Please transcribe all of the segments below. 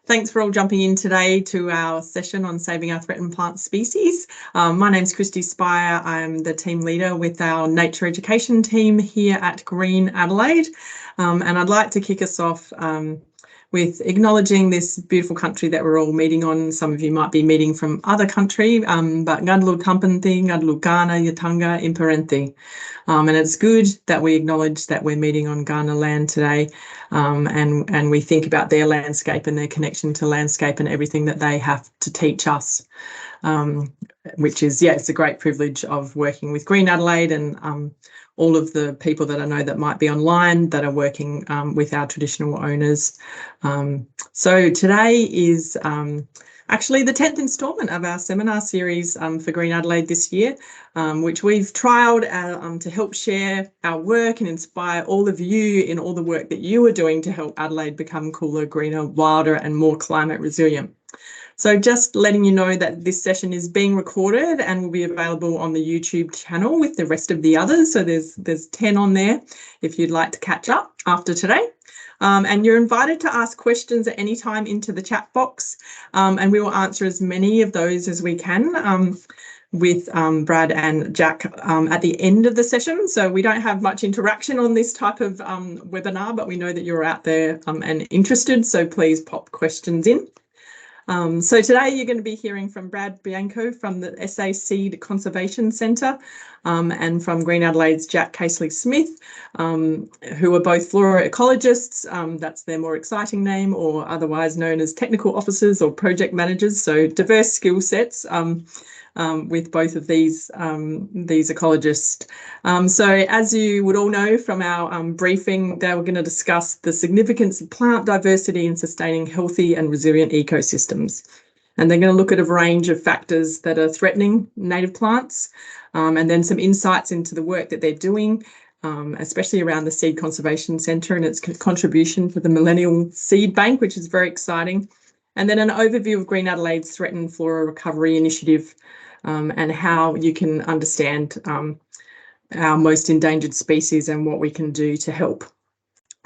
Thanks for all jumping in today to our session on saving our threatened plant species. My name's Christy Spire. I'm the team leader with our nature education team here at Green Adelaide. And I'd like to kick us off with acknowledging this beautiful country that we're all meeting on. Some of you might be meeting from other country, but Ngadalu Tampanthi, Ngadalu Ghana, Yatanga, Imparenti. And it's good that we acknowledge that we're meeting on Ghana land today, and we think about their landscape and their connection to landscape and everything that they have to teach us, which is, it's a great privilege of working with Green Adelaide and all of the people that I know that might be online that are working with our traditional owners. So today is actually the 10th instalment of our seminar series for Green Adelaide this year, which we've trialled to help share our work and inspire all of you in all the work that you are doing to help Adelaide become cooler, greener, wilder and more climate resilient. So just letting you know that this session is being recorded and will be available on the YouTube channel with the rest of the others. So there's 10 on there if you'd like to catch up after today. And you're invited to ask questions at any time into the chat box, and we will answer as many of those as we can with Brad and Jack at the end of the session. So we don't have much interaction on this type of webinar, but we know that you're out there and interested, so please pop questions in. So today you're going to be hearing from Brad Bianco from the SA Seed Conservation Centre and from Green Adelaide's Jack Casely-Smith, who are both flora ecologists. That's their more exciting name, or otherwise known as technical officers or project managers. So diverse skill sets with both of these ecologists. So as you would all know from our briefing, they were going to discuss the significance of plant diversity in sustaining healthy and resilient ecosystems. And they're going to look at a range of factors that are threatening native plants, and then some insights into the work that they're doing, especially around the Seed Conservation Centre and its contribution to the Millennium Seed Bank, which is very exciting. And then an overview of Green Adelaide's Threatened Flora Recovery initiative, and how you can understand our most endangered species and what we can do to help.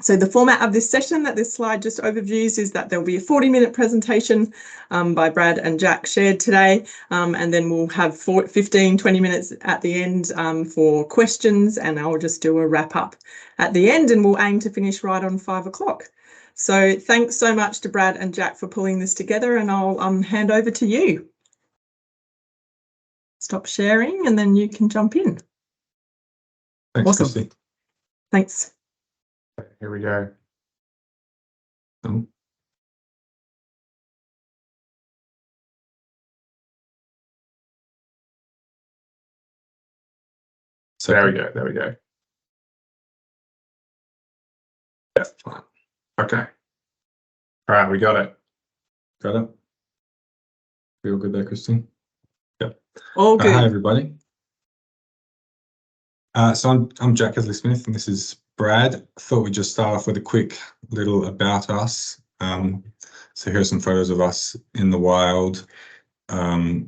So the format of this session that this slide just overviews is that there'll be a 40-minute presentation by Brad and Jack shared today, and then we'll have 15-20 minutes at the end for questions, and I'll just do a wrap up at the end, and we'll aim to finish right on 5 o'clock. So thanks so much to Brad and Jack for pulling this together, and I'll hand over to you. Stop sharing and then you can jump in. Thanks, awesome. Christy. Thanks. Here we go. So there we go. There we go. Yeah, fine. Okay. All right, we got it. Got it. Feel good there, Christy? Yep. All good. Hi, everybody. So I'm Jack Casely-Smith, and this is Brad. I thought we'd just start off with a quick little about us. So here are some photos of us in the wild. I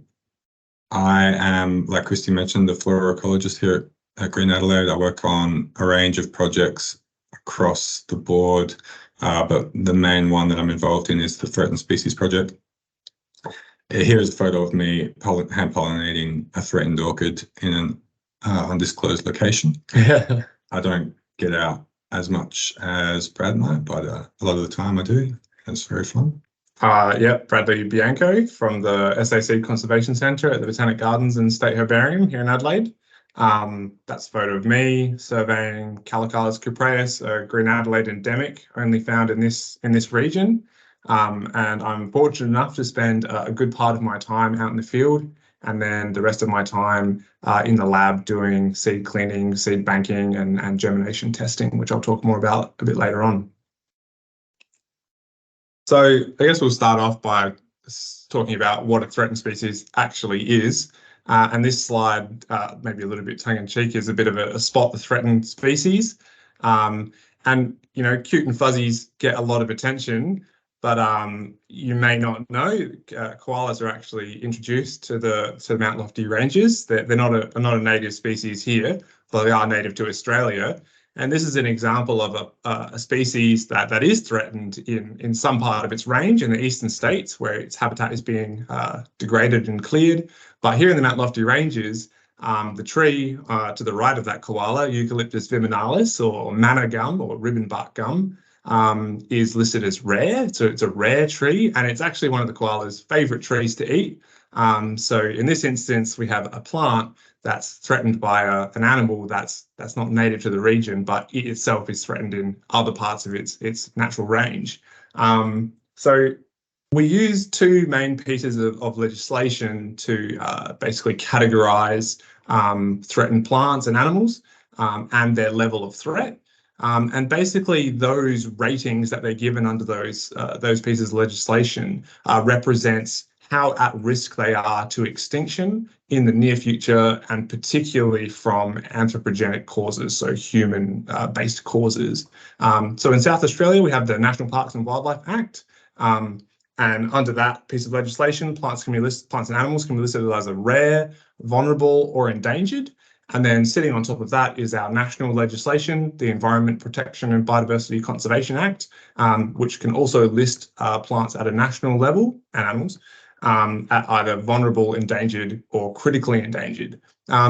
am, like Christy mentioned, the flora ecologist here at Green Adelaide. I work on a range of projects across the board, but the main one that I'm involved in is the Threatened Species Project. Here is a photo of me hand pollinating a threatened orchid in an undisclosed location. I don't get out as much as Brad might, but a lot of the time I do. It's very fun. Bradley Bianco from the SA Seed Conservation Centre at the Botanic Gardens and State Herbarium here in Adelaide. That's a photo of me surveying Calicales cupreus, a Green Adelaide endemic, only found in this region. And I'm fortunate enough to spend a good part of my time out in the field, and then the rest of my time in the lab doing seed cleaning, seed banking and germination testing, which I'll talk more about a bit later on. So I guess we'll start off by talking about what a threatened species actually is. And this slide, maybe a little bit tongue-in-cheek, is a bit of a spot the threatened species. And, you know, cute and fuzzies get a lot of attention, but you may not know koalas are actually introduced to the Mount Lofty ranges. They're not a native species here, though they are native to Australia. And this is an example of a species that is threatened in some part of its range in the eastern states, where its habitat is being degraded and cleared. But here in the Mount Lofty Ranges, the tree to the right of that koala, Eucalyptus viminalis, or manna gum, or ribbonbark gum, is listed as rare. So it's a rare tree, and it's actually one of the koala's favorite trees to eat. So in this instance, we have a plant that's threatened by an animal that's not native to the region, but it itself is threatened in other parts of its natural range. So we use two main pieces of legislation to basically categorize threatened plants and animals and their level of threat. And basically, those ratings that they're given under those pieces of legislation represents how at risk they are to extinction in the near future, and particularly from anthropogenic causes, so human-based causes. So in South Australia, we have the National Parks and Wildlife Act. And under that piece of legislation, plants and animals can be listed as a rare, vulnerable, or endangered. And then sitting on top of that is our national legislation, the Environment Protection and Biodiversity Conservation Act, which can also list plants at a national level and animals at either vulnerable, endangered, or critically endangered.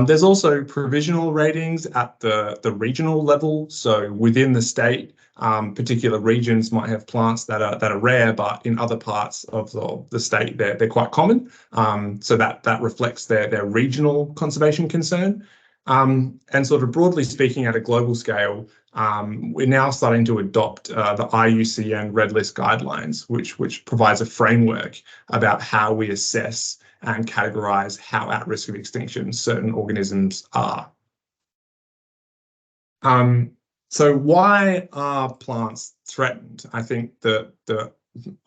There's also provisional ratings at the regional level. So within the state, particular regions might have plants that are rare, but in other parts of the state, they're quite common. So that reflects their regional conservation concern. And sort of broadly speaking, at a global scale, we're now starting to adopt the IUCN Red List guidelines, which provides a framework about how we assess and categorize how at risk of extinction certain organisms are. So why are plants threatened? I think the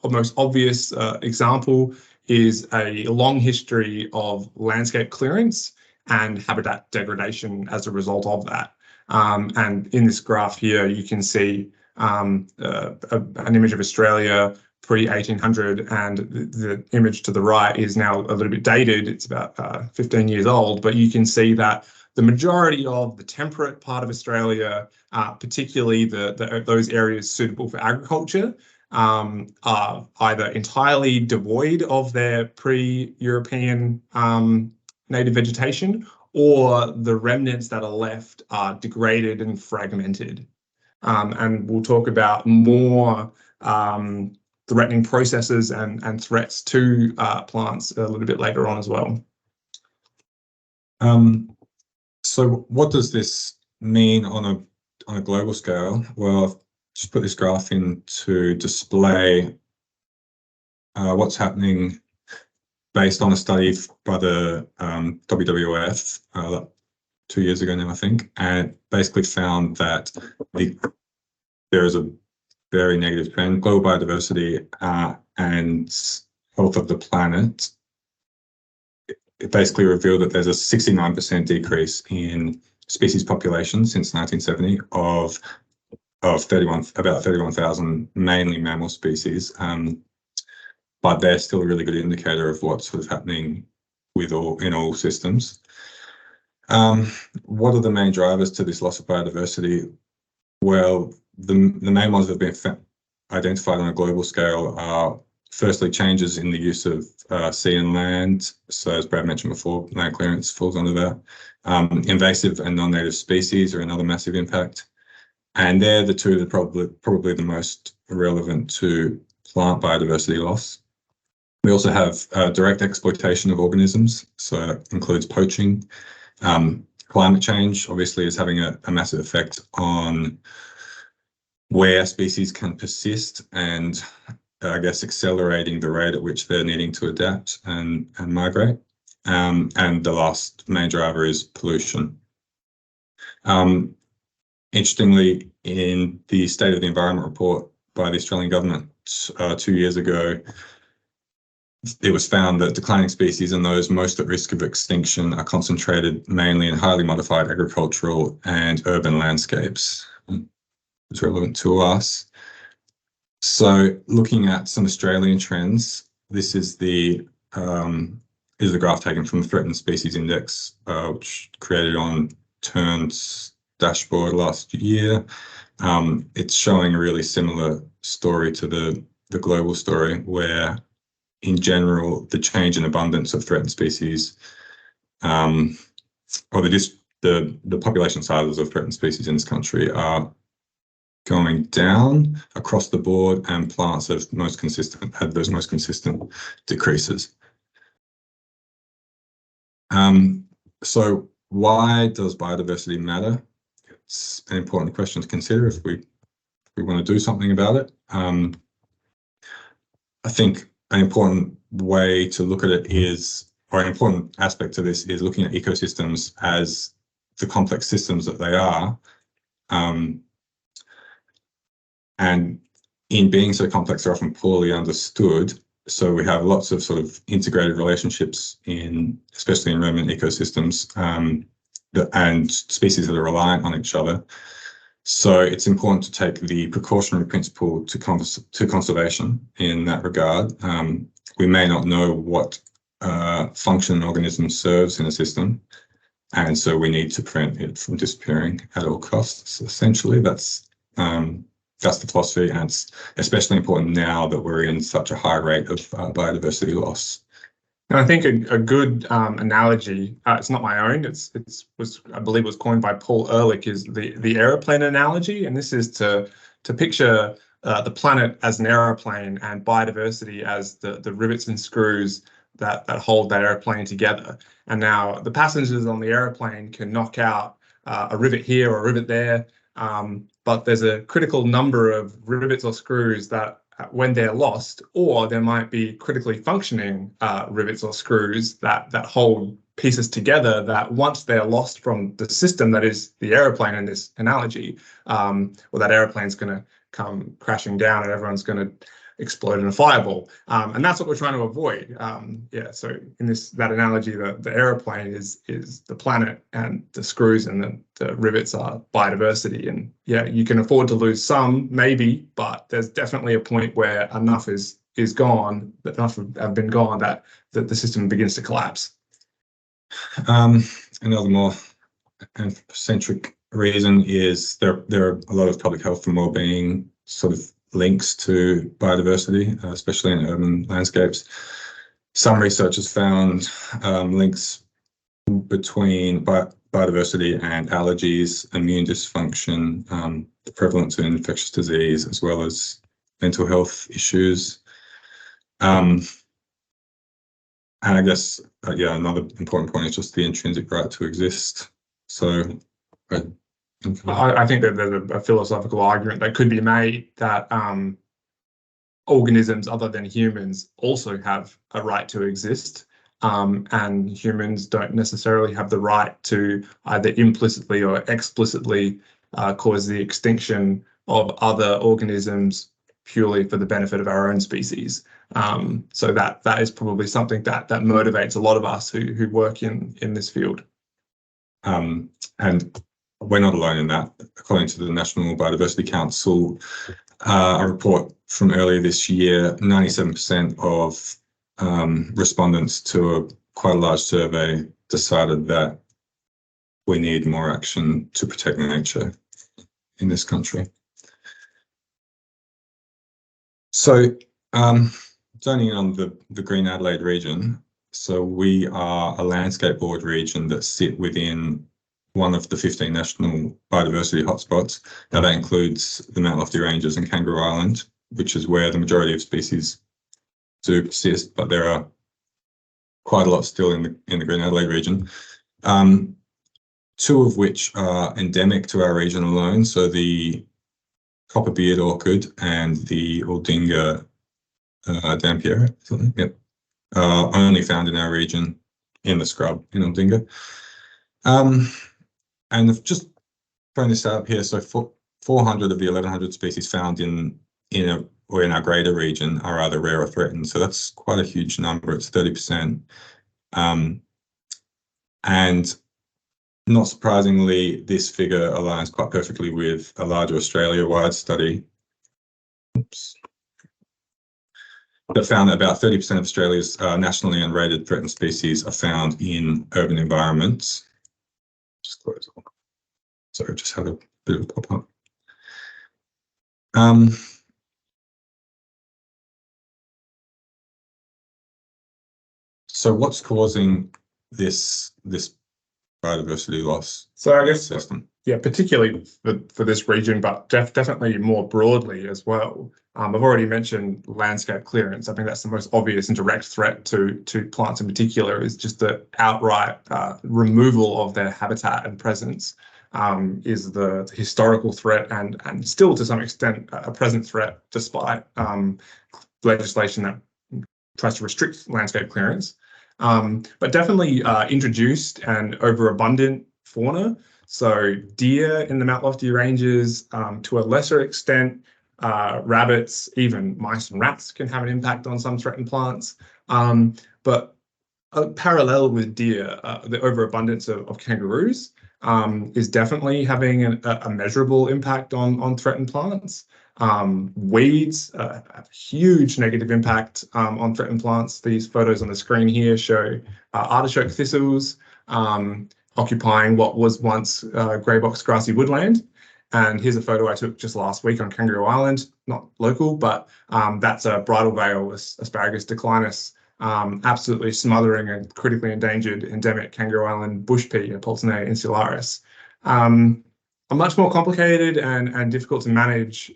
most obvious example is a long history of landscape clearance and habitat degradation as a result of that. And in this graph here, you can see an image of Australia pre-1800, and the image to the right is now a little bit dated. It's about 15 years old, but you can see that the majority of the temperate part of Australia, particularly those areas suitable for agriculture, are either entirely devoid of their pre-European native vegetation, or the remnants that are left are degraded and fragmented. And we'll talk about more threatening processes and threats to plants a little bit later on as well. So what does this mean on a global scale? Well, I've just put this graph in to display what's happening based on a study by the WWF 2 years ago now, I think, and basically found that there is a very negative trend. Global biodiversity and health of the planet, it basically revealed that there's a 69% decrease in species population since 1970 of about 31,000 mainly mammal species. But they're still a really good indicator of what's sort of happening in all systems. What are the main drivers to this loss of biodiversity? Well, the main ones that have been identified on a global scale are firstly changes in the use of sea and land. So as Brad mentioned before, land clearance falls under that. Invasive and non-native species are another massive impact. And they're the two that are probably the most relevant to plant biodiversity loss. We also have direct exploitation of organisms, so that includes poaching. Climate change obviously is having a massive effect on where species can persist, and I guess accelerating the rate at which they're needing to adapt and migrate. And the last main driver is pollution. Interestingly, in the State of the Environment report by the Australian government 2 years ago, it was found that declining species and those most at risk of extinction are concentrated mainly in highly modified agricultural and urban landscapes. It's relevant to us. So looking at some Australian trends, this is the graph taken from the Threatened Species Index, which created on dashboard last year. It's showing a really similar story to the global story, where in general, the change in abundance of threatened species, or the population sizes of threatened species in this country are going down across the board, and plants have had those most consistent decreases. So why does biodiversity matter? It's an important question to consider if we want to do something about it. I think an important way to look at it is, or an important aspect to this is looking at ecosystems as the complex systems that they are. And in being so complex, they're often poorly understood. So we have lots of sort of integrated relationships especially in remnant ecosystems, and species that are reliant on each other. So it's important to take the precautionary principle to conservation in that regard. We may not know what function an organism serves in a system, and so we need to prevent it from disappearing at all costs. Essentially, that's the philosophy, and it's especially important now that we're in such a high rate of biodiversity loss. And I think a good analogy, it's not my own, I believe it was coined by Paul Ehrlich, is the aeroplane analogy. And this is to picture the planet as an aeroplane and biodiversity as the rivets and screws that hold that airplane together. And now the passengers on the airplane can knock out a rivet here or a rivet there, but there's a critical number of rivets or screws that, when they're lost, or there might be critically functioning rivets or screws that hold pieces together, that once they're lost from the system that is the aeroplane in this analogy, well, that airplane's going to come crashing down and everyone's going to explode in a fireball. And that's what we're trying to avoid. So in that analogy, the aeroplane is the planet, and the screws and the rivets are biodiversity. And yeah, you can afford to lose some, maybe, but there's definitely a point where enough is gone, that enough have been gone, that the system begins to collapse. Another more anthropocentric reason is there are a lot of public health and well-being sort of links to biodiversity, especially in urban landscapes. Some research has found links between biodiversity and allergies, immune dysfunction, the prevalence of infectious disease, as well as mental health issues. And I guess, another important point is just the intrinsic right to exist. So I think that there's a philosophical argument that could be made that organisms other than humans also have a right to exist, and humans don't necessarily have the right to either implicitly or explicitly cause the extinction of other organisms purely for the benefit of our own species. So that is probably something that motivates a lot of us who work in this field. And we're not alone in that. According to the National Biodiversity Council, a report from earlier this year, 97% of respondents to quite a large survey decided that we need more action to protect nature in this country. So zoning in on the Green Adelaide region, so we are a landscape board region that sit within one of the 15 national biodiversity hotspots. Now that includes the Mount Lofty Ranges and Kangaroo Island, which is where the majority of species do persist, but there are quite a lot still in the Green Adelaide region. Two of which are endemic to our region alone, so the copper-beard orchid and the Aldinga dampier, only found in our region in the scrub in Aldinga. And I've just thrown this out here, so 400 of the 1,100 species found in our greater region are either rare or threatened, so that's quite a huge number. It's 30%. And not surprisingly, this figure aligns quite perfectly with a larger Australia-wide study that found that about 30% of Australia's nationally unrated threatened species are found in urban environments. Sorry, I just had a bit of a pop-up. So what's causing this biodiversity loss? So I guess, system? yeah, particularly for this region, but definitely more broadly as well. I've already mentioned landscape clearance. I think that's the most obvious and direct threat to plants in particular, is just the outright removal of their habitat and presence. Is the historical threat and still to some extent a present threat, despite legislation that tries to restrict landscape clearance. But definitely introduced and overabundant fauna. So deer in the Mount Lofty Ranges, to a lesser extent, rabbits, even mice and rats can have an impact on some threatened plants. But parallel with deer, the overabundance of kangaroos is definitely having a measurable impact on threatened plants. Weeds have a huge negative impact on threatened plants. These photos on the screen here show artichoke thistles occupying what was once grey box grassy woodland. And here's a photo I took just last week on Kangaroo Island, not local, but that's a bridal veil asparagus declinus, absolutely smothering a critically endangered endemic Kangaroo Island bush pea, Pulsinae insularis. A much more complicated and difficult to manage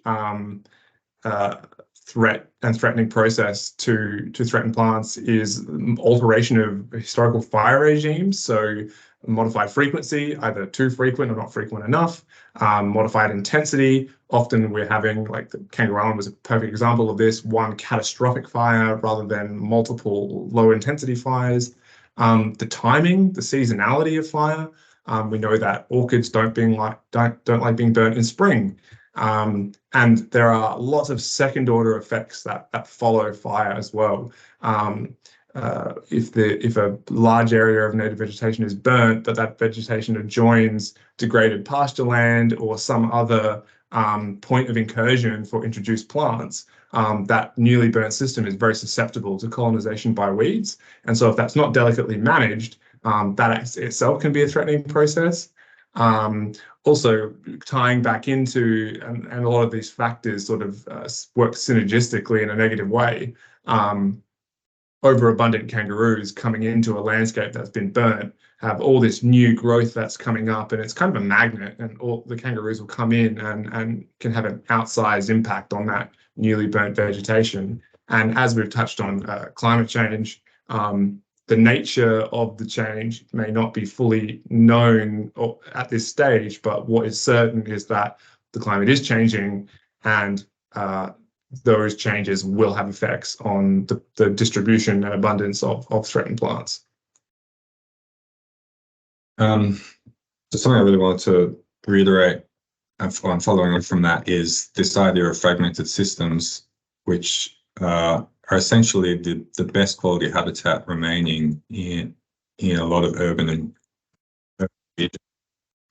threat and threatening process to threatened plants is alteration of historical fire regimes. So modified frequency, either too frequent or not frequent enough. Modified intensity, often we're having, like the Kangaroo Island was a perfect example of this, one catastrophic fire rather than multiple low intensity fires. The timing, the seasonality of fire. We know that orchids don't like being burnt in spring. And there are lots of second order effects that follow fire as well. If a large area of native vegetation is burnt, but that vegetation adjoins degraded pasture land or some other point of incursion for introduced plants, that newly burnt system is very susceptible to colonization by weeds. And so if that's not delicately managed, that itself can be a threatening process. Also tying back into, and a lot of these factors sort of work synergistically in a negative way. Overabundant kangaroos coming into a landscape that's been burnt have all this new growth that's coming up, and it's kind of a magnet, and all the kangaroos will come in and can have an outsized impact on that newly burnt vegetation. And as we've touched on climate change, the nature of the change may not be fully known at this stage, but what is certain is that the climate is changing, and those changes will have effects on the distribution and abundance of threatened plants. So something I really wanted to reiterate, and following on from that, is this idea of fragmented systems, which are essentially the best quality habitat remaining in a lot of urban and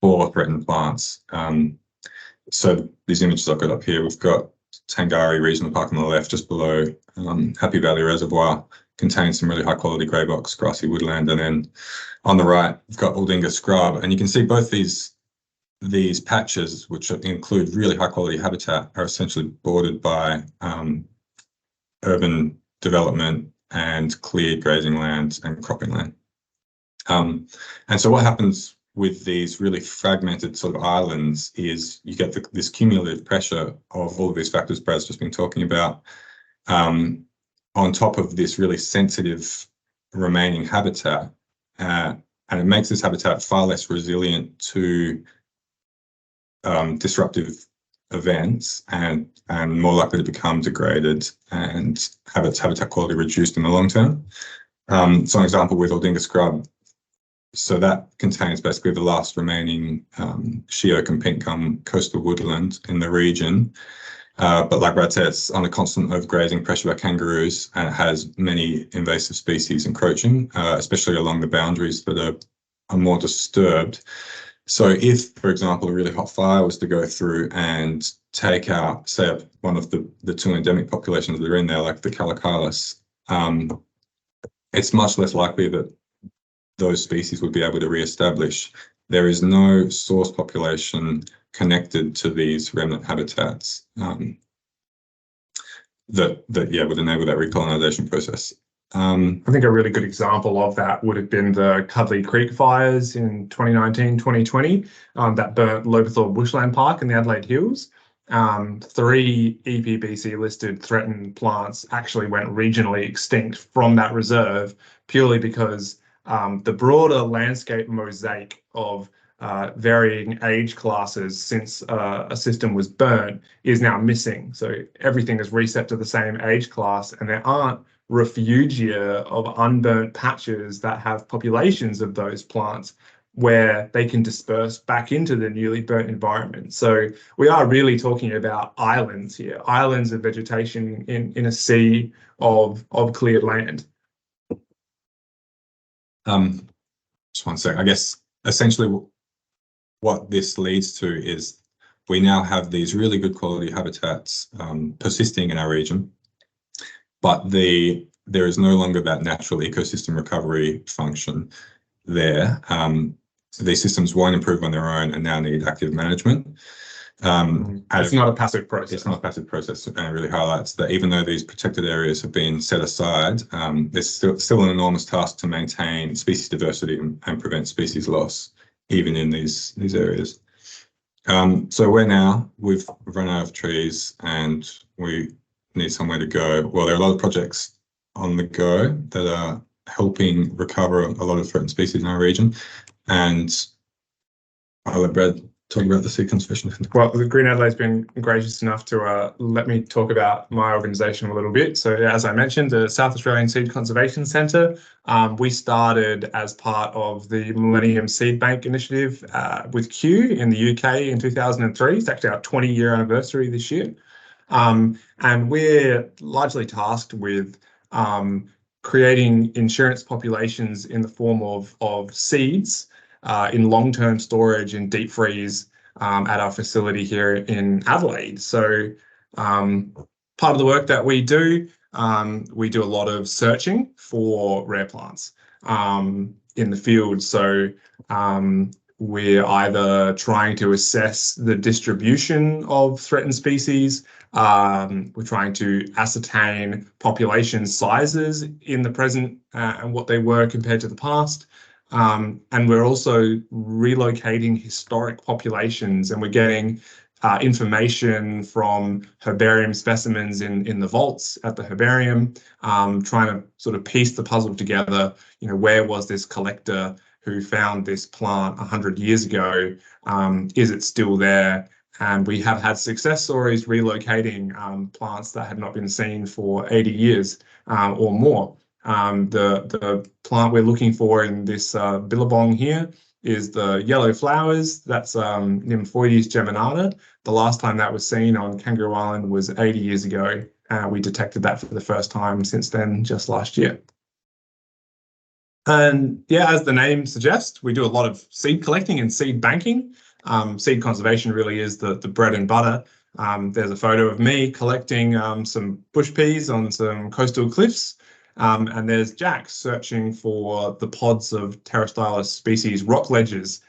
for threatened plants. So these images I've got up here, we've got Tangari Regional Park on the left, just below Happy Valley Reservoir, contains some really high quality grey box grassy woodland, and then on the right we've got Aldinga Scrub, and you can see both these patches, which include really high quality habitat, are essentially bordered by urban development and cleared grazing land and cropping land. And so what happens with these really fragmented sort of islands is you get this cumulative pressure of all of these factors Brad's just been talking about, on top of this really sensitive remaining habitat, and it makes this habitat far less resilient to disruptive events and more likely to become degraded and have its habitat quality reduced in the long term. So an example with Aldinga Scrub, so that contains basically the last remaining she oak and pink gum coastal woodland in the region. But like Brad said, it's under constant overgrazing pressure by kangaroos, and it has many invasive species encroaching, especially along the boundaries that are more disturbed. So if, for example, a really hot fire was to go through and take out, say, one of the two endemic populations that are in there, like the Calicalis, it's much less likely that those species would be able to re-establish there is no source population connected to these remnant habitats that would enable that recolonisation process. I think a really good example of that would have been the Cudley Creek fires in 2019, 2020 that burnt Lobethal Bushland Park in the Adelaide Hills. 3 EPBC listed threatened plants actually went regionally extinct from that reserve purely because the broader landscape mosaic of varying age classes since a system was burnt is now missing. So everything is reset to the same age class, and there aren't refugia of unburnt patches that have populations of those plants where they can disperse back into the newly burnt environment. So we are really talking about islands here, islands of vegetation in a sea of cleared land. Just one sec. I guess essentially what this leads to is we now have these really good quality habitats persisting in our region, but there is no longer that natural ecosystem recovery function there. So these systems won't improve on their own and now need active management. It's not a passive process. It's not a passive process, and it really highlights that even though these protected areas have been set aside, there's still an enormous task to maintain species diversity and prevent species loss, even in these areas. So we've run out of trees and we need somewhere to go. Well, there are a lot of projects on the go that are helping recover a lot of threatened species in our region, and I'll let Brad talk about the seed conservation. Well, the Green Adelaide's been gracious enough to let me talk about my organisation a little bit. So as I mentioned, the South Australian Seed Conservation Centre, we started as part of the Millennium Seed Bank initiative with Kew in the UK in 2003. It's actually our 20-year anniversary this year. And we're largely tasked with creating insurance populations in the form of seeds in long-term storage and deep freeze at our facility here in Adelaide. So part of the work that we do a lot of searching for rare plants in the field. So we're either trying to assess the distribution of threatened species, we're trying to ascertain population sizes in the present and what they were compared to the past. And we're also relocating historic populations, and we're getting information from herbarium specimens in the vaults at the herbarium, trying to sort of piece the puzzle together. Where was this collector who found this plant 100 years ago? Is it still there? And we have had success stories relocating plants that had not been seen for 80 years or more. The plant we're looking for in this billabong here is the yellow flowers. That's Nymphoides geminata. The last time that was seen on Kangaroo Island was 80 years ago. We detected that for the first time since then, just last year. And yeah, as the name suggests, we do a lot of seed collecting and seed banking. Seed conservation really is the bread and butter. There's a photo of me collecting some bush peas on some coastal cliffs. And there's Jack searching for the pods of Pterostylis species rock ledges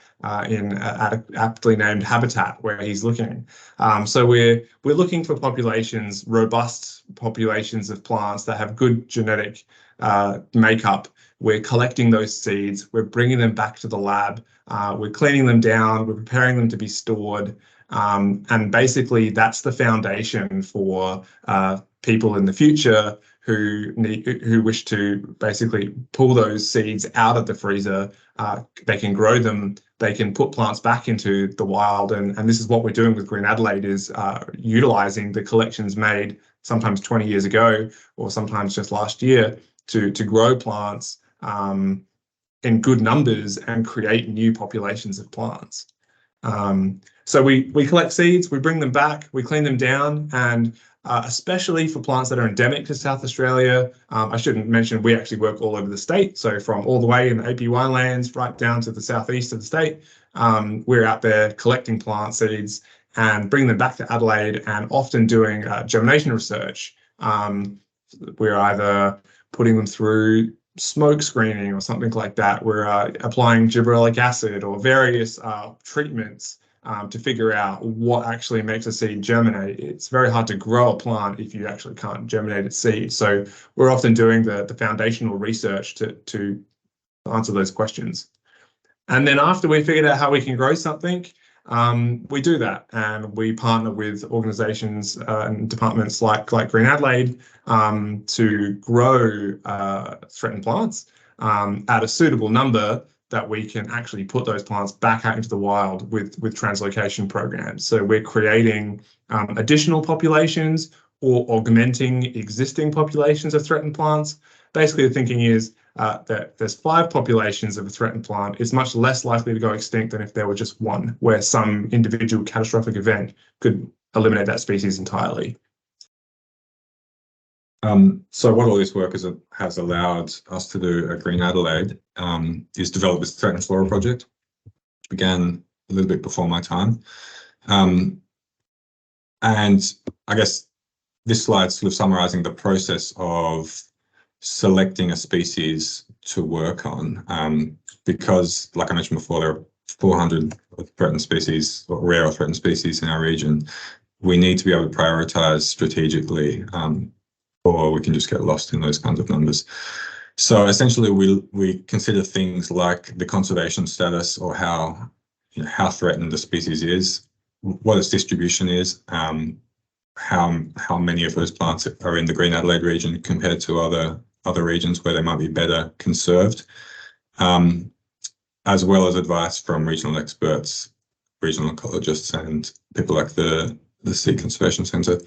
in an aptly named habitat where he's looking. So we're looking for populations, robust populations of plants that have good genetic makeup. We're collecting those seeds, we're bringing them back to the lab, we're cleaning them down, we're preparing them to be stored. And basically that's the foundation for people in the future who wish to basically pull those seeds out of the freezer. They can grow them, they can put plants back into the wild, and this is what we're doing with Green Adelaide, is utilising the collections made sometimes 20 years ago or sometimes just last year to grow plants in good numbers and create new populations of plants. So we collect seeds, we bring them back, we clean them down, and especially for plants that are endemic to South Australia. I shouldn't mention we actually work all over the state, so from all the way in the AP winelands right down to the southeast of the state, we're out there collecting plant seeds and bringing them back to Adelaide, and often doing germination research. We're either putting them through smoke screening or something like that. We're applying gibberellic acid or various treatments to figure out what actually makes a seed germinate. It's very hard to grow a plant if you actually can't germinate its seed. So we're often doing the foundational research to answer those questions. And then after we figured out how we can grow something, we do that, and we partner with organisations and departments like Green Adelaide to grow threatened plants at a suitable number that we can actually put those plants back out into the wild with translocation programs. So we're creating additional populations or augmenting existing populations of threatened plants. Basically, the thinking is that there's 5 populations of a threatened plant. It's much less likely to go extinct than if there were just one, where some individual catastrophic event could eliminate that species entirely. So what all this work has allowed us to do at Green Adelaide is develop this Threatened Flora project. It began a little bit before my time. And I guess this slide's sort of summarising the process of selecting a species to work on, because, like I mentioned before, there are 400 threatened species, or rare or threatened species in our region. We need to be able to prioritise strategically, or we can just get lost in those kinds of numbers. So essentially, we consider things like the conservation status, or how threatened the species is, what its distribution is, how many of those plants are in the Green Adelaide region compared to other regions where they might be better conserved, as well as advice from regional experts, regional ecologists, and people like the Seed Conservation Centre.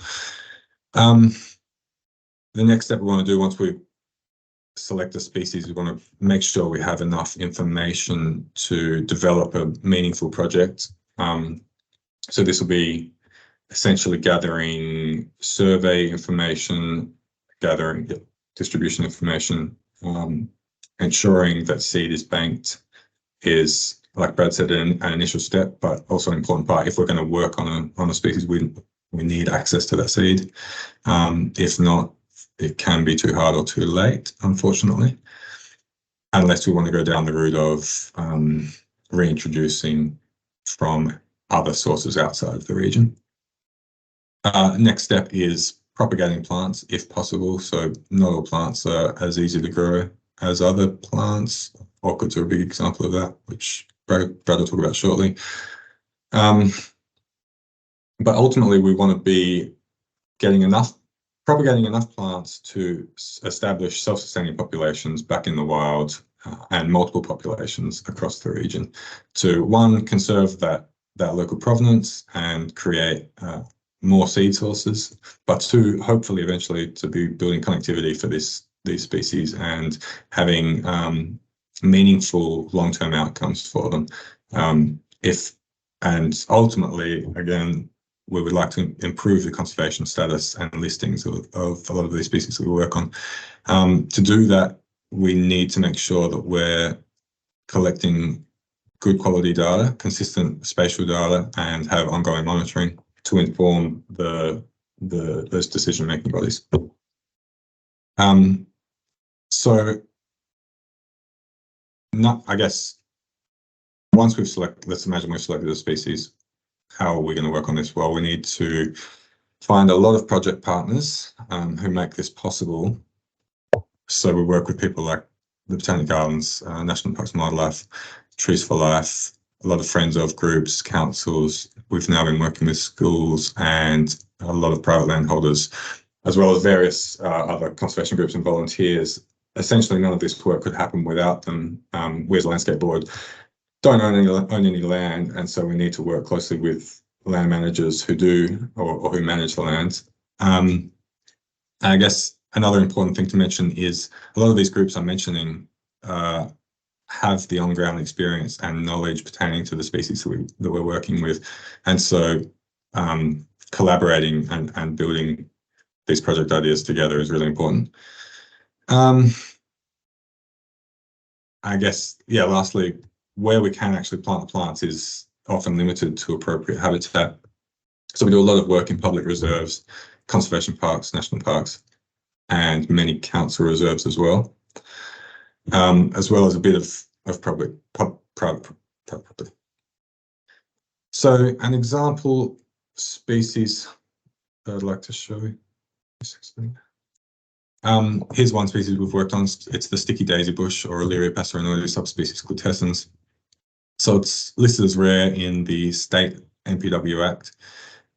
The next step we want to do, once we select a species, we want to make sure we have enough information to develop a meaningful project. So this will be essentially gathering survey information, gathering distribution information, ensuring that seed is banked is, like Brad said, an initial step, but also an important part. If we're going to work on a species, we need access to that seed. If not, it can be too hard or too late, unfortunately, unless we want to go down the route of reintroducing from other sources outside of the region. Next step is propagating plants, if possible. So not all plants are as easy to grow as other plants. Orchids are a big example of that, which Brad will talk about shortly. But ultimately, we want to be propagating enough plants to establish self-sustaining populations back in the wild, and multiple populations across the region to, one, conserve that local provenance and create more seed sources, but two, hopefully eventually to be building connectivity for these species and having meaningful long-term outcomes for them. And ultimately, again, we would like to improve the conservation status and listings of a lot of these species that we work on. To do that, we need to make sure that we're collecting good quality data, consistent spatial data, and have ongoing monitoring to inform those decision-making bodies. I guess once we've selected, let's imagine we've selected a species, how are we going to work on this? Well, we need to find a lot of project partners who make this possible. So we work with people like the Botanic Gardens, National Parks and Wildlife, Trees for Life, a lot of friends of groups, councils. We've now been working with schools and a lot of private landholders, as well as various other conservation groups and volunteers. Essentially, none of this work could happen without them. We as a landscape board don't own any land, and so we need to work closely with land managers who do or who manage the land. I guess another important thing to mention is a lot of these groups I'm mentioning have the on-ground experience and knowledge pertaining to the species that we're working with, and so collaborating and building these project ideas together is really important. I guess, yeah, lastly, where we can actually plant the plants is often limited to appropriate habitat. So we do a lot of work in public reserves, conservation parks, national parks, and many council reserves as well. as well as a bit of private property. So an example species that I'd like to show you. Here's one species we've worked on. It's the sticky daisy bush, or Olearia passerinoides, subspecies glutescens. So it's listed as rare in the state NPW Act,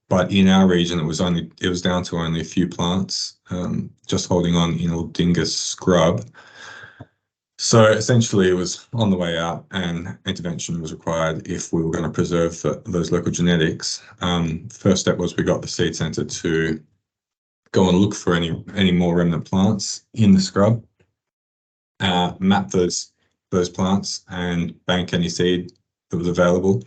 but in our region it was down to only a few plants, just holding on in a dingus scrub. So essentially it was on the way out, and intervention was required if we were going to preserve those local genetics. First step was we got the seed centre to go and look for any more remnant plants in the scrub, map those plants and bank any seed that was available.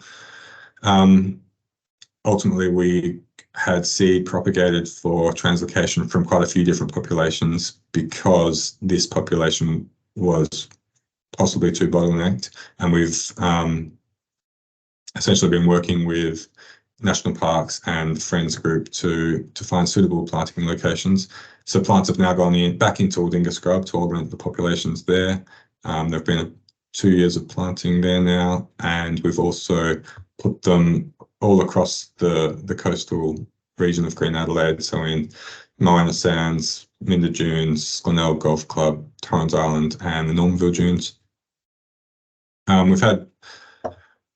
Ultimately, we had seed propagated for translocation from quite a few different populations, because this population was possibly too bottlenecked, and we've essentially been working with national parks and the Friends group to find suitable planting locations. So plants have now gone back into Aldinga scrub to augment the populations there. There've been 2 years of planting there now, and we've also put them all across the coastal region of Green Adelaide, so in Moana Sands, Minda Dunes, Glenelg Golf Club, Torrens Island, and the Normanville Dunes. We've had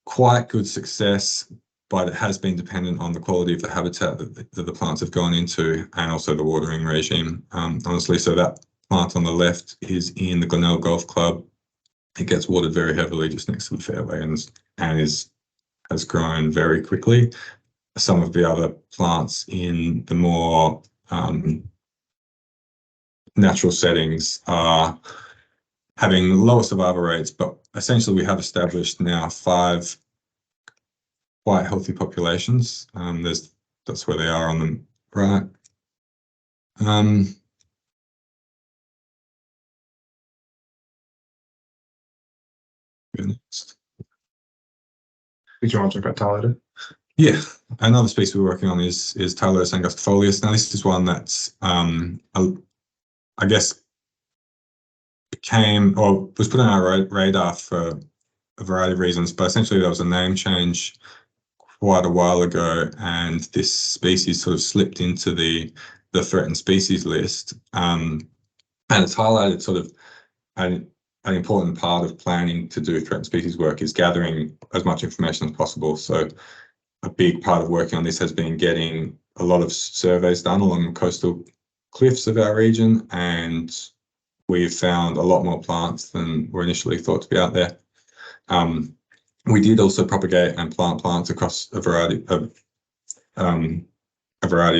quite good success, but it has been dependent on the quality of the habitat that the plants have gone into, and also the watering regime, honestly. So that plant on the left is in the Glenelg Golf Club. It gets watered very heavily just next to the fairway, and has grown very quickly. Some of the other plants in the more natural settings are having lower survival rates, but essentially we have established now 5 quite healthy populations. That's where they are on the right. Next. Did you want to talk about Tyler? Yeah, another species we're working on is Tylotus angustifolius. Now this is one that's I guess became, or was put on our radar for a variety of reasons, but essentially there was a name change quite a while ago, and this species sort of slipped into the threatened species list, and it's highlighted sort of an important part of planning to do threatened species work is gathering as much information as possible. So a big part of working on this has been getting a lot of surveys done along the coastal cliffs of our region, and we've found a lot more plants than were initially thought to be out there. We did also propagate and plant plants across a variety of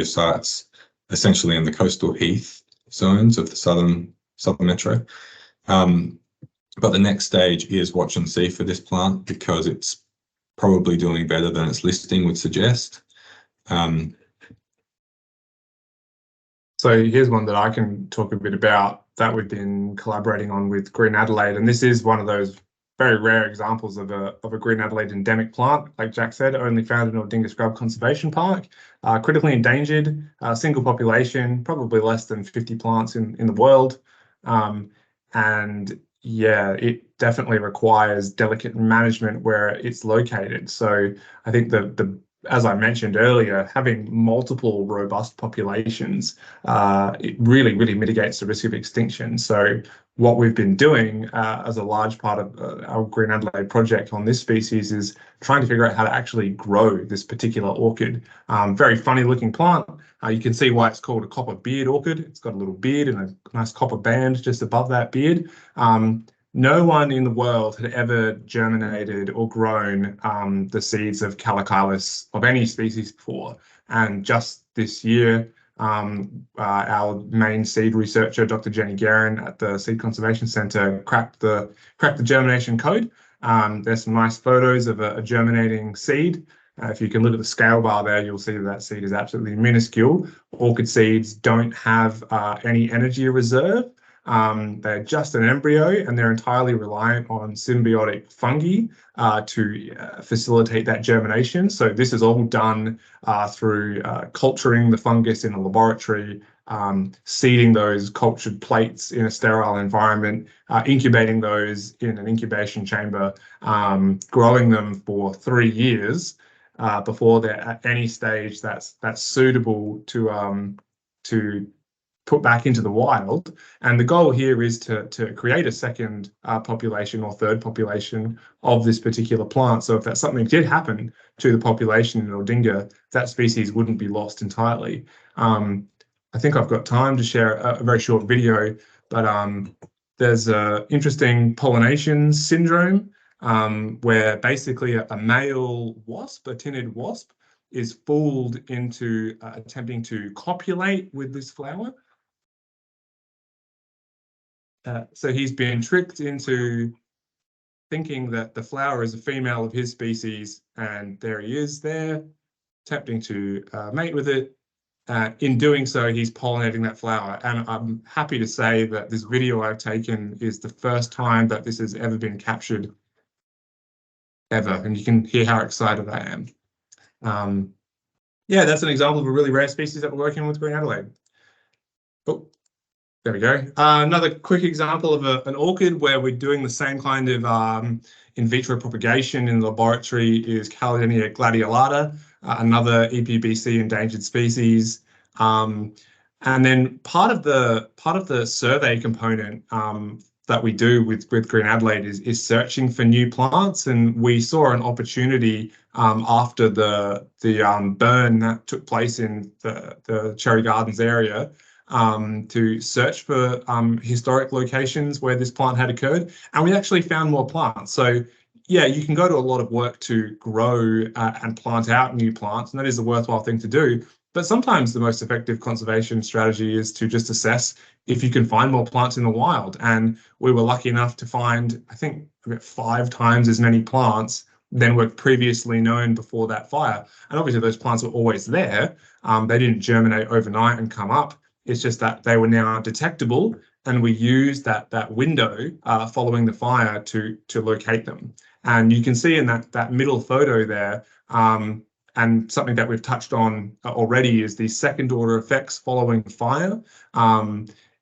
sites, essentially in the coastal heath zones of the southern metro. But the next stage is watch and see for this plant, because it's probably doing better than its listing would suggest. So here's one that I can talk a bit about that we've been collaborating on with Green Adelaide, and this is one of those very rare examples of a Green Adelaide endemic plant, like Jack said, only found in Aldinga Scrub Conservation Park, critically endangered, single population, probably less than 50 plants in the world, and yeah, it definitely requires delicate management where it's located. So I think as I mentioned earlier, having multiple robust populations, it really mitigates the risk of extinction. So what we've been doing as a large part of our Green Adelaide project on this species is trying to figure out how to actually grow this particular orchid. Very funny looking plant. You can see why it's called a copper beard orchid. It's got a little beard and a nice copper band just above that beard. No one in the world had ever germinated or grown the seeds of Calicalis of any species before. And just this year, our main seed researcher, Dr. Jenny Guerin at the Seed Conservation Centre, cracked the germination code. There's some nice photos of a germinating seed. If you can look at the scale bar there, you'll see that seed is absolutely minuscule. Orchid seeds don't have any energy reserve. They're just an embryo, and they're entirely reliant on symbiotic fungi to facilitate that germination. So this is all done through culturing the fungus in a laboratory, seeding those cultured plates in a sterile environment, incubating those in an incubation chamber, growing them for 3 years before they're at any stage that's suitable to put back into the wild. And the goal here is to create a second population or third population of this particular plant. So if that something did happen to the population in Aldinga, that species wouldn't be lost entirely. I think I've got time to share a very short video, but there's an interesting pollination syndrome where basically a male wasp, a tinid wasp, is fooled into attempting to copulate with this flower. So he's been tricked into thinking that the flower is a female of his species, and there he is there, attempting to mate with it. In doing so, he's pollinating that flower. And I'm happy to say that this video I've taken is the first time that this has ever been captured, ever. And you can hear how excited I am. Yeah, that's an example of a really rare species that we're working with Green Adelaide. Oh. There we go. Another quick example of an orchid where we're doing the same kind of in vitro propagation in the laboratory is Caledonia gladiolata, another EPBC endangered species. And then part of the survey component that we do with Green Adelaide is searching for new plants, and we saw an opportunity after the burn that took place in the Cherry Gardens area to search for historic locations where this plant had occurred, and we actually found more plants. So yeah, you can go to a lot of work to grow and plant out new plants, and that is a worthwhile thing to do. But sometimes the most effective conservation strategy is to just assess if you can find more plants in the wild. And we were lucky enough to find, I think, about 5 times as many plants than were previously known before that fire. And obviously those plants were always there. They didn't germinate overnight and come up. It's just that they were now detectable, and we used that window following the fire to locate them. And you can see in that middle photo there, and something that we've touched on already is the second order effects following the fire.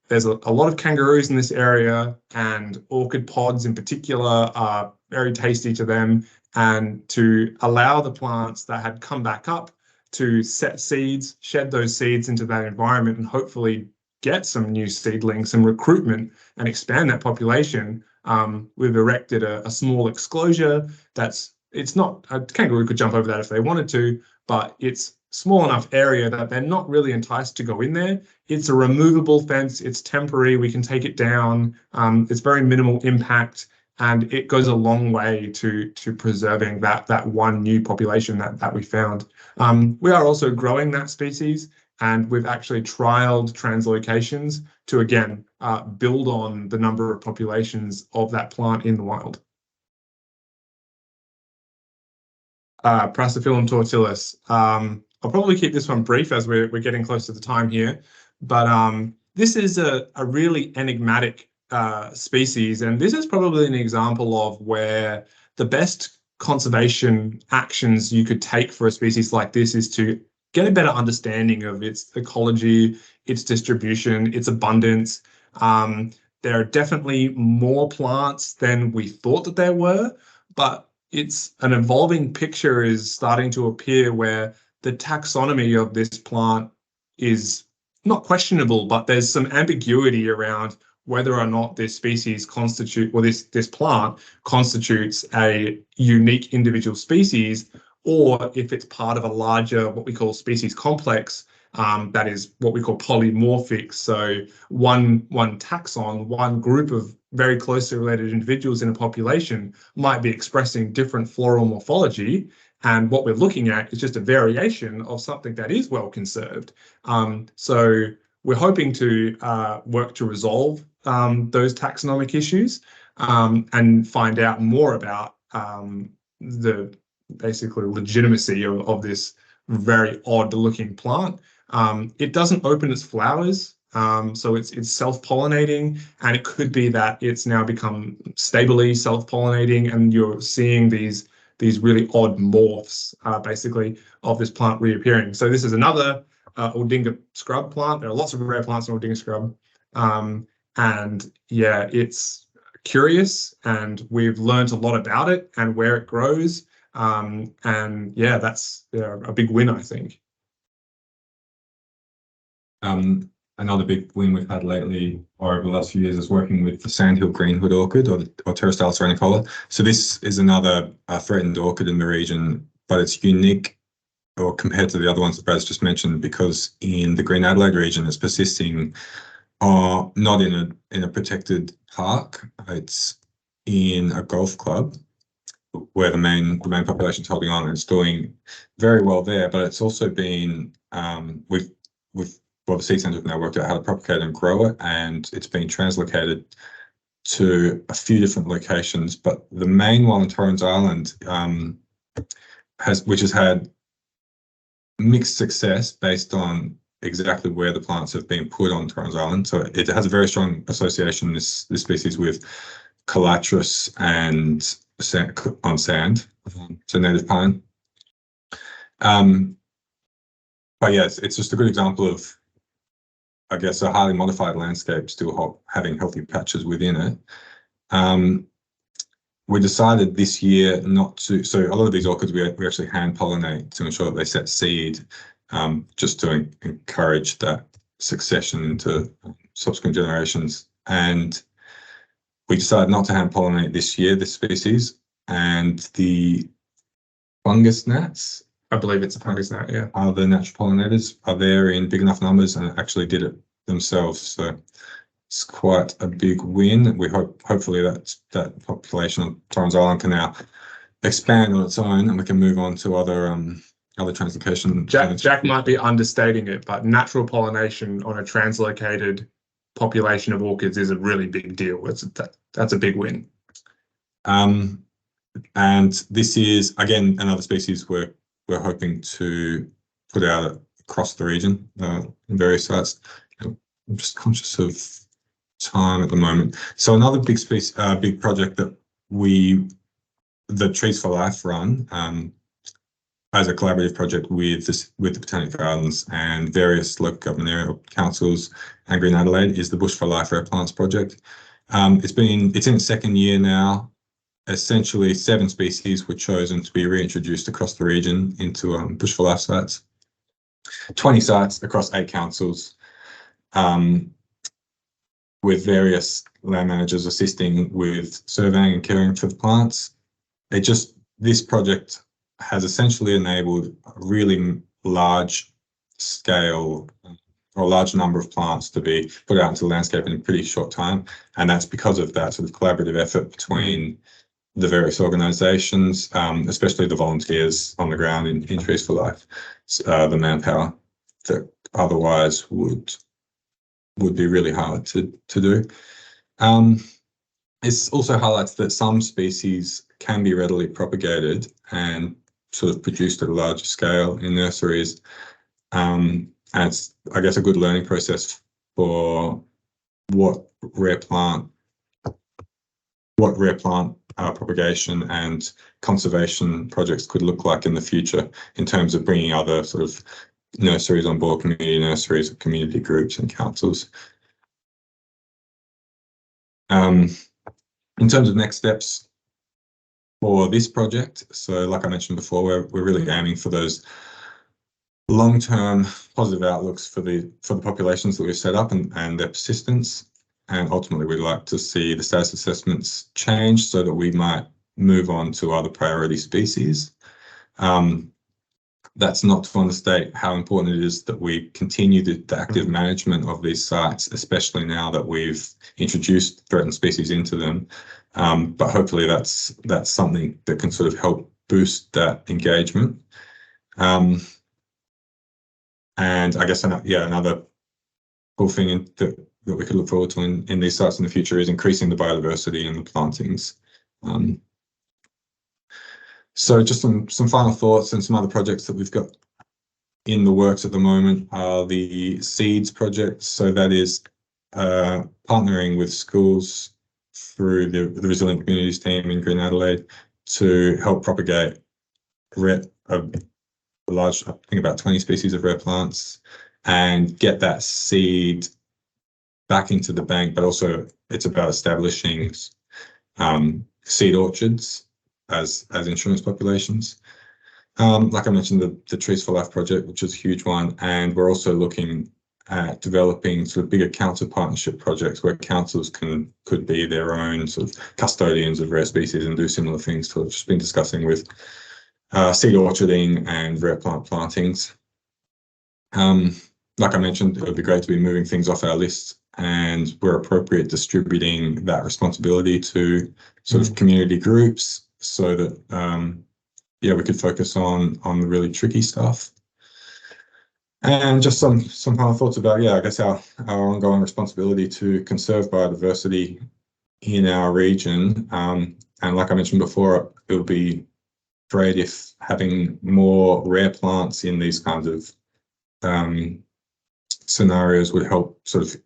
There's a lot of kangaroos in this area, and orchid pods in particular are very tasty to them. And to allow the plants that had come back up to set seeds, shed those seeds into that environment, and hopefully get some new seedlings, some recruitment, and expand that population. We've erected a small exclosure it's not, a kangaroo could jump over that if they wanted to, but it's small enough area that they're not really enticed to go in there. It's a removable fence, it's temporary, we can take it down, it's very minimal impact, and it goes a long way to preserving that one new population that we found. We are also growing that species, and we've actually trialed translocations to, again, build on the number of populations of that plant in the wild. Prasophyllum tortilis. I'll probably keep this one brief as we're getting close to the time here, but this is a really enigmatic species, and this is probably an example of where the best conservation actions you could take for a species like this is to get a better understanding of its ecology, its distribution, its abundance. There are definitely more plants than we thought that there were, but it's an evolving picture is starting to appear where the taxonomy of this plant is not questionable, but there's some ambiguity around whether or not this species constitute, or this plant constitutes a unique individual species, or if it's part of a larger, what we call species complex, that is what we call polymorphic. So one taxon, one group of very closely related individuals in a population might be expressing different floral morphology, and what we're looking at is just a variation of something that is well conserved. So we're hoping to work to resolve those taxonomic issues and find out more about the basically legitimacy of this very odd looking plant. It doesn't open its flowers, so it's self-pollinating, and it could be that it's now become stably self-pollinating, and you're seeing these really odd morphs basically of this plant reappearing. So this is another Aldinga scrub plant. There are lots of rare plants in Aldinga scrub. And yeah, it's curious, and we've learned a lot about it and where it grows. And yeah, that's a big win, I think. Another big win we've had lately or over the last few years is working with the Sandhill Greenwood orchid, or Pterostylis serenicola. So this is another threatened orchid in the region, but it's unique, or compared to the other ones that Brad's just mentioned, because in the Green Adelaide region it's persisting not in a protected park. It's in a golf club where the main population is holding on, and it's doing very well there. But it's also been the Seed Centre have now worked out how to propagate and grow it, and it's been translocated to a few different locations. But the main one on Torrens Island which has had mixed success based on exactly where the plants have been put on Torrens Island. So it has a very strong association, this species, with calatrus and on sand, so native pine. But yeah, it's just a good example of, I guess, a highly modified landscape still having healthy patches within it. We decided this year not to, so a lot of these orchids we actually hand pollinate to ensure that they set seed, just to encourage that succession into subsequent generations. And we decided not to hand pollinate this year, this species, and the fungus gnats, I believe it's a fungus gnat, yeah, are the natural pollinators, are there in big enough numbers and actually did it themselves. So it's quite a big win. We hopefully that population on Torrens Island can now expand on its own, and we can move on to other translocation. Jack might be understating it, but natural pollination on a translocated population of orchids is a really big deal. That's a big win. And this is again another species we're hoping to put out across the region in various sites. I'm just conscious of time at the moment. So another big big project that the Trees for Life run as a collaborative project with the Botanic Gardens and various local government area councils and Green Adelaide is the Bush for Life Rare Plants project. It's in its second year now. Essentially, 7 species were chosen to be reintroduced across the region into Bush for Life sites. 20 sites across 8 councils, with various land managers assisting with surveying and caring for the plants. This project has essentially enabled a really large scale or a large number of plants to be put out into the landscape in a pretty short time. And that's because of that sort of collaborative effort between the various organisations, especially the volunteers on the ground in Trees for Life, the manpower that otherwise would be really hard to do. It also highlights that some species can be readily propagated and sort of produced at a larger scale in nurseries. And it's, I guess, a good learning process for what rare plant propagation and conservation projects could look like in the future in terms of bringing other sort of nurseries on board, community nurseries, community groups and councils. In terms of next steps for this project, so like I mentioned before, we're really aiming for those long-term positive outlooks for the populations that we've set up and their persistence. And ultimately, we'd like to see the status assessments change so that we might move on to other priority species. That's not to understate how important it is that we continue the active management of these sites, especially now that we've introduced threatened species into them. But hopefully that's something that can sort of help boost that engagement. And I guess another cool thing that we could look forward to in these sites in the future is increasing the biodiversity in the plantings. So just some final thoughts and some other projects that we've got in the works at the moment are the Seeds project. So that is partnering with schools through the Resilient Communities team in Green Adelaide to help propagate a large, I think about 20 species of rare plants, and get that seed back into the bank. But also it's about establishing seed orchards as insurance populations. Like I mentioned, the Trees for Life project, which is a huge one, and we're also looking at developing sort of bigger council partnership projects where councils could be their own sort of custodians of rare species and do similar things to what I've just been discussing with seed orcharding and rare plant plantings. Like I mentioned, it would be great to be moving things off our list, and where appropriate, distributing that responsibility to sort of community groups so that we could focus on the really tricky stuff. And just some final thoughts about, I guess our ongoing responsibility to conserve biodiversity in our region. And like I mentioned before, it would be great if having more rare plants in these kinds of scenarios would help sort of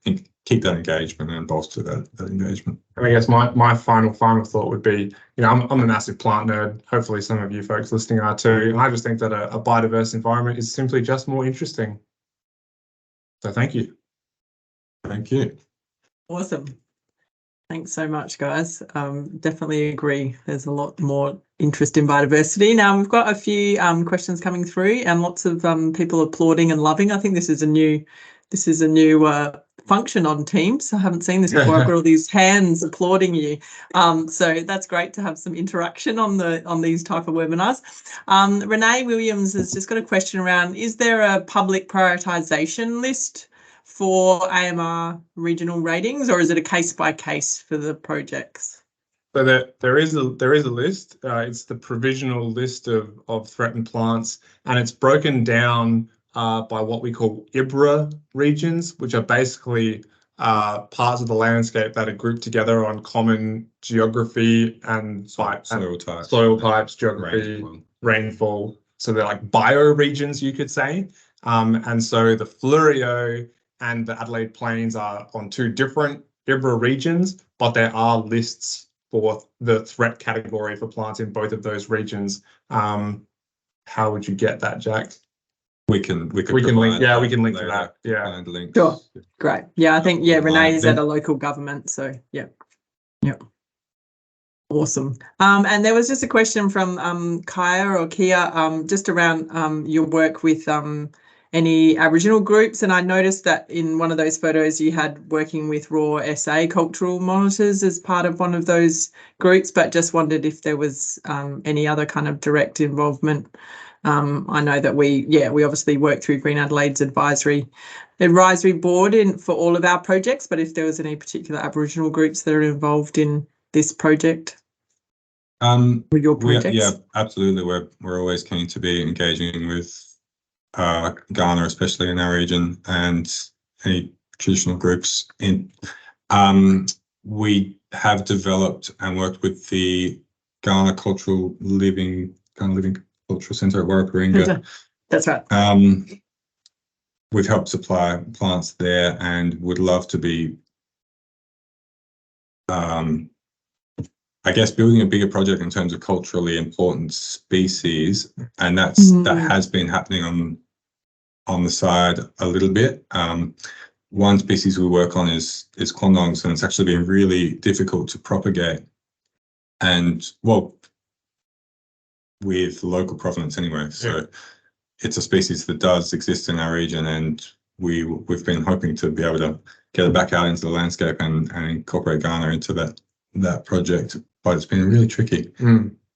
keep that engagement and bolster that engagement. And I guess my final thought would be, I'm a massive plant nerd. Hopefully some of you folks listening are too. And I just think that a biodiverse environment is simply just more interesting. So thank you. Thank you. Awesome. Thanks so much, guys. Definitely agree. There's a lot more interest in biodiversity. Now we've got a few questions coming through, and lots of people applauding and loving. I think this is a new function on Teams. I haven't seen this before. I've got all these hands applauding you. So that's great to have some interaction on these type of webinars. Renee Williams has just got a question around: is there a public prioritisation list for AMR regional ratings, or is it a case by case for the projects? So there is a list. It's the provisional list of threatened plants, and it's broken down by what we call IBRA regions, which are basically parts of the landscape that are grouped together on common geography and soil types, geography, rainfall. So they're like bioregions, you could say. And so the Flurio and the Adelaide Plains are on two different IBRA regions, but there are lists for the threat category for plants in both of those regions. How would you get that, Jack? We can link. Yeah, we can link to that. Yeah. Sure. Great. Yeah, I think Renee's at a local government, so yeah. Awesome. And there was just a question from Kia, just around your work with any Aboriginal groups, and I noticed that in one of those photos you had working with Raw SA cultural monitors as part of one of those groups, but just wondered if there was any other kind of direct involvement. I know that we obviously work through Green Adelaide's advisory board for all of our projects, but if there was any particular Aboriginal groups that are involved in this project. With your projects? Yeah, absolutely. We're always keen to be engaging with Ghana, especially in our region, and any traditional groups. We have developed and worked with the Ghana Living Cultural Centre at Warraparinga. That's right. We've helped supply plants there, and would love to be, I guess, building a bigger project in terms of culturally important species, and that has been happening on the side a little bit. One species we work on is Klondongs, and it's actually been really difficult to propagate, and with local provenance anyway. So it's a species that does exist in our region, and we've been hoping to be able to get it back out into the landscape and incorporate Ghana into that project, but it's been really tricky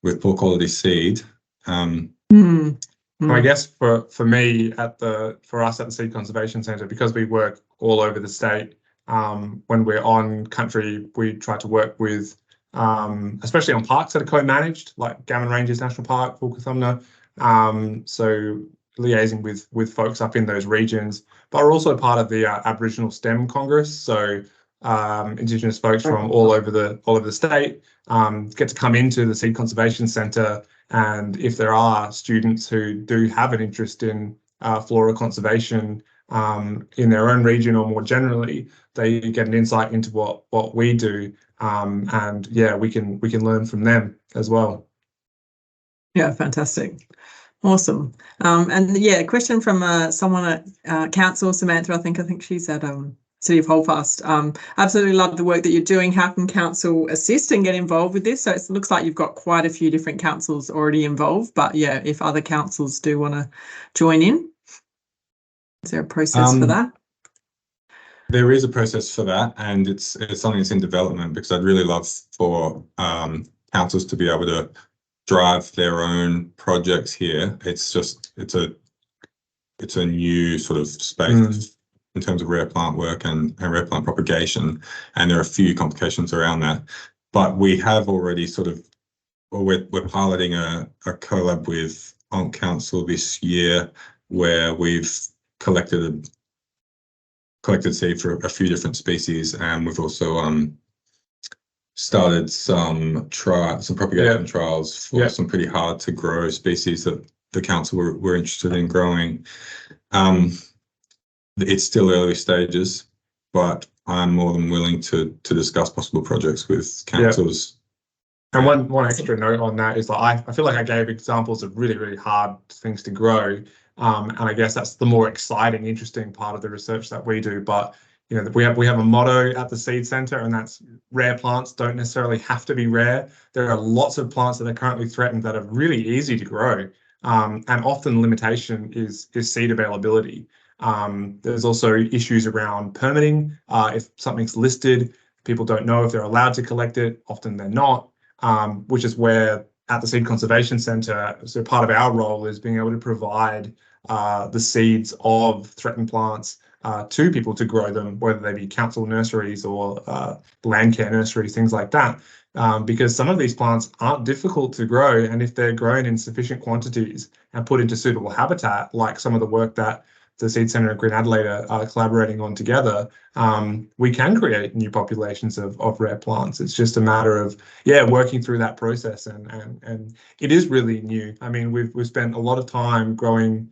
with poor quality seed. I guess for me for us at the Seed Conservation Centre, because we work all over the state, when we're on country, we try to work with, especially on parks that are co-managed, like Gammon Ranges National Park, Fulkathumna. So liaising with folks up in those regions, but we're also part of the Aboriginal STEM Congress. So Indigenous folks from all over the state get to come into the Seed Conservation Centre, and if there are students who do have an interest in flora conservation in their own region or more generally, they get an insight into what we do, and we can learn from them as well. Yeah, fantastic. Awesome. And yeah, a question from someone at council, Samantha. I think she's at City of Holdfast. Absolutely love the work that you're doing. How can council assist and get involved with this? So it looks like you've got quite a few different councils already involved, but yeah, if other councils do want to join in, is there a process for that? There is a process for that, and it's something that's in development, because I'd really love for councils to be able to drive their own projects here. It's a new sort of space in terms of rare plant work and rare plant propagation, and there are a few complications around that. But we have already we're piloting a collab with Onk Council this year, where we've collected seed for a few different species, and we've also started some propagation trials for some pretty hard to grow species that the council were interested in growing. It's still early stages, but I'm more than willing to discuss possible projects with councils. And one extra note on that is, like, I feel like I gave examples of really, really hard things to grow. And I guess that's the more exciting, interesting part of the research that we do. But you know, we have a motto at the Seed Centre, and that's rare plants don't necessarily have to be rare. There are lots of plants that are currently threatened that are really easy to grow. And often the limitation is seed availability. There's also issues around permitting. If something's listed, people don't know if they're allowed to collect it. Often they're not, which is where at the Seed Conservation Centre, so part of our role is being able to provide the seeds of threatened plants to people to grow them, whether they be council nurseries or land care nurseries, things like that. Because some of these plants aren't difficult to grow, and if they're grown in sufficient quantities and put into suitable habitat, like some of the work that the Seed Centre and Green Adelaide are collaborating on together, we can create new populations of rare plants. It's just a matter of working through that process, and it is really new. I mean, we've spent a lot of time growing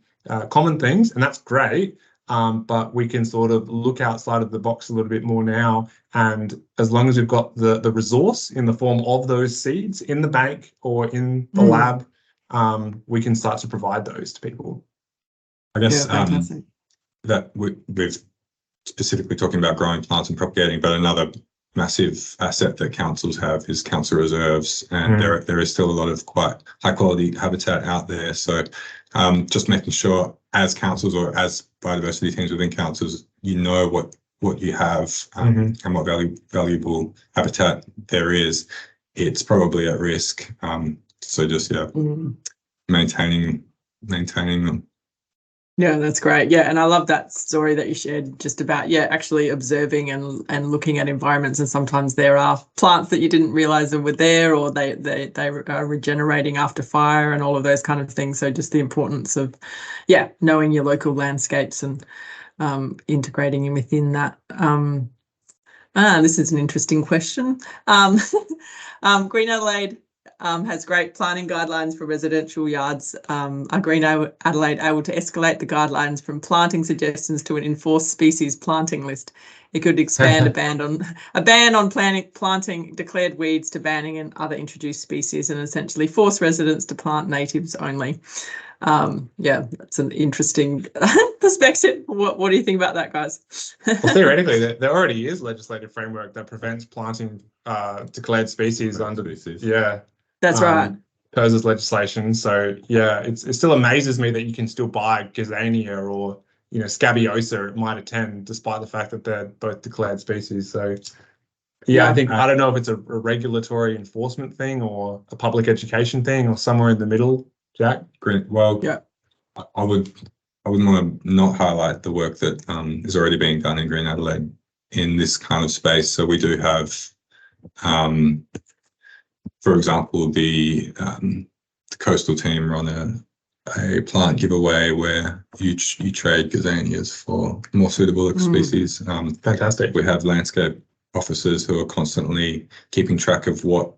common things, and that's great. But we can sort of look outside of the box a little bit more now, and as long as we've got the resource in the form of those seeds in the bank or in the lab, we can start to provide those to people. I guess that we're specifically talking about growing plants and propagating, but another massive asset that councils have is council reserves, and there is still a lot of quite high quality habitat out there. So just making sure as councils or as biodiversity teams within councils, you know what you have and what valuable habitat there is. It's probably at risk. So just maintaining them. Yeah, that's great. Yeah, and I love that story that you shared just about actually observing and looking at environments, and sometimes there are plants that you didn't realize were there, or they are regenerating after fire and all of those kind of things. So just the importance of knowing your local landscapes and integrating in within that. This is an interesting question. Green Adelaide has great planning guidelines for residential yards. Are Green Adelaide able to escalate the guidelines from planting suggestions to an enforced species planting list? It could expand a ban on planting declared weeds to banning and other introduced species, and essentially force residents to plant natives only. That's an interesting perspective. What do you think about that, guys? Well, theoretically, there already is legislative framework that prevents planting declared species under That's right. PERS's legislation. So it still amazes me that you can still buy Gazania or Scabiosa at Mitre 10, despite the fact that they're both declared species. So I think I don't know if it's a regulatory enforcement thing or a public education thing or somewhere in the middle. Jack? Great. Well, I wouldn't want to not highlight the work that is already being done in Green Adelaide in this kind of space. So we do have, for example, the coastal team run a plant giveaway where you trade gazanias for more suitable species. Fantastic. We have landscape officers who are constantly keeping track of what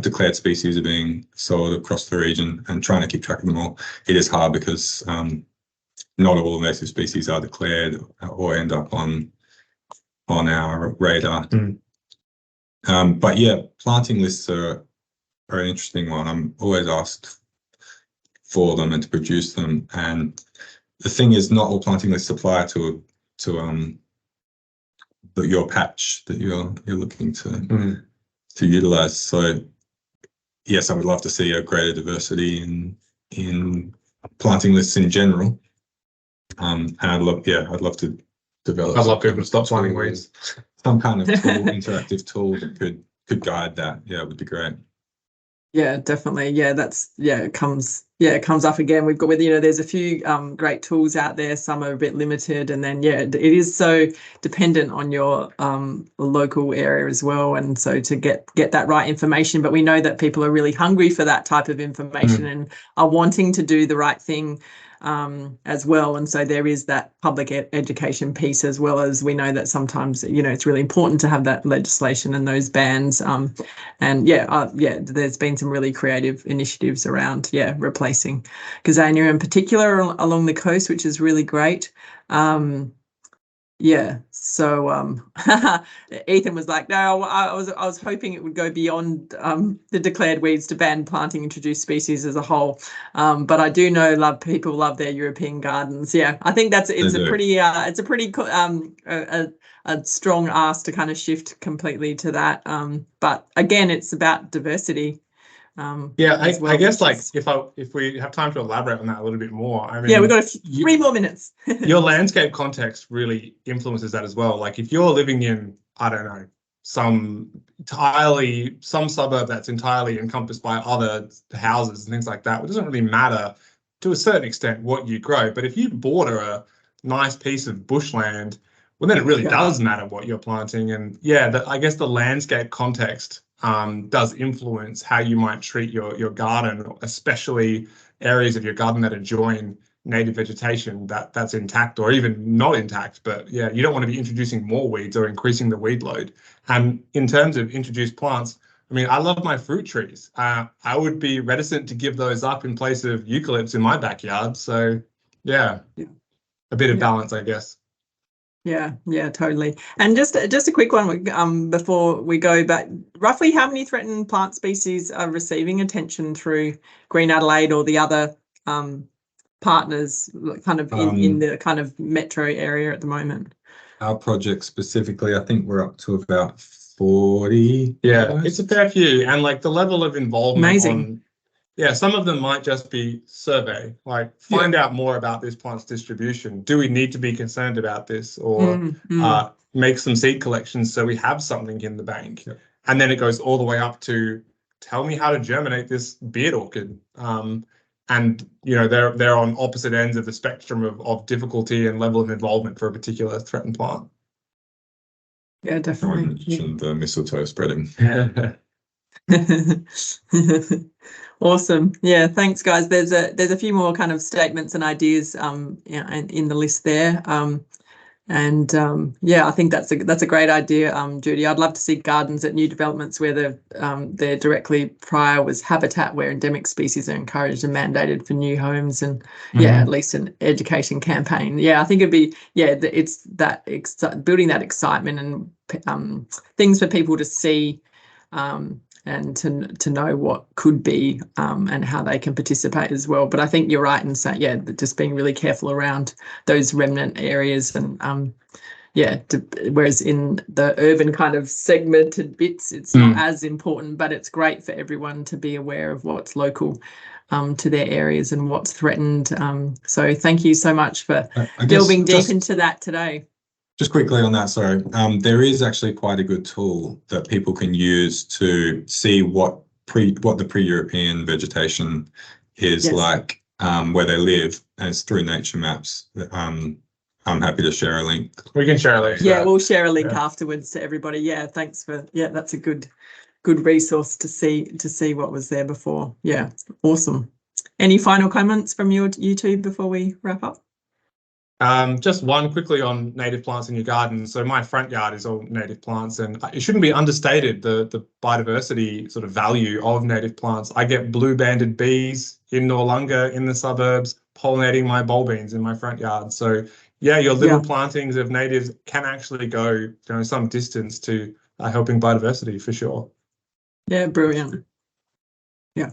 declared species are being sold across the region and trying to keep track of them all. It is hard because not all invasive species are declared or end up on our radar. But planting lists are an interesting one. I'm always asked for them and to produce them. And the thing is, not all planting lists apply to your patch that you're looking to utilize. So yes, I would love to see a greater diversity in planting lists in general. And I'd love to develop. I'd love people to stop planting weeds. Some kind of tool, interactive tool that could guide that. Yeah, it would be great. Yeah, definitely. Yeah, it comes up again. We've got there's a few great tools out there. Some are a bit limited, and then it is so dependent on your local area as well. And so to get that right information, but we know that people are really hungry for that type of information and are wanting to do the right thing as well. And so there is that public education piece, as well as we know that sometimes it's really important to have that legislation and those bans. There's been some really creative initiatives around replacing gazania in particular along the coast, which is really great. So Ethan was like, no, I was hoping it would go beyond the declared weeds to ban planting introduced species as a whole. But I do know people love their European gardens. Yeah, I think it's a pretty a strong ask to kind of shift completely to that. But again, it's about diversity. I guess if we have time to elaborate on that a little bit more, I mean, we've got 3 more minutes. Your landscape context really influences that as well. Like if you're living in, I don't know, some suburb that's entirely encompassed by other houses and things like that, it doesn't really matter to a certain extent what you grow. But if you border a nice piece of bushland, well, then it really does matter what you're planting. And I guess the landscape context does influence how you might treat your garden, especially areas of your garden that adjoin native vegetation that's intact or even not intact. But you don't want to be introducing more weeds or increasing the weed load. And in terms of introduced plants, I mean, I love my fruit trees. I would be reticent to give those up in place of eucalypts in my backyard. So a bit of balance, I guess. Yeah, totally. And just a quick one before we go back. Roughly how many threatened plant species are receiving attention through Green Adelaide or the other partners kind of in the kind of metro area at the moment? Our project specifically, I think we're up to about 40. Yeah, it's a fair few. And like the level of involvement. Amazing. Some of them might just be survey, like find out more about this plant's distribution. Do we need to be concerned about this, or make some seed collections so we have something in the bank? And then it goes all the way up to tell me how to germinate this beard orchid. And they're on opposite ends of the spectrum of difficulty and level of involvement for a particular threatened plant. Yeah, definitely. I mentioned the mistletoe spreading. Awesome. Yeah, thanks guys. There's a few more kind of statements and ideas in the list there. I think that's a great idea, Judy. I'd love to see gardens at new developments where they're directly prior was habitat where endemic species are encouraged and mandated for new homes, and at least an education campaign. I think it'd be it's that building that excitement and things for people to see. And to know what could be and how they can participate as well. But I think you're right in saying, just being really careful around those remnant areas and, whereas in the urban kind of segmented bits, it's not as important, but it's great for everyone to be aware of what's local to their areas and what's threatened. So thank you so much for delving deep into that today. Just quickly on that, sorry, there is actually quite a good tool that people can use to see what the pre-European vegetation is like where they live, and it's through nature maps. I'm happy to share a link. We can share a link. Yeah, we'll share a link afterwards to everybody. Yeah, thanks for that's a good resource to see what was there before. Yeah, awesome. Any final comments from your YouTube before we wrap up? Just one quickly on native plants in your garden. So my front yard is all native plants, and it shouldn't be understated the biodiversity sort of value of native plants. I get blue-banded bees in Noarlunga in the suburbs pollinating my bulb beans in my front yard. So your little plantings of natives can actually go some distance to helping biodiversity for sure. Yeah, brilliant. Yeah.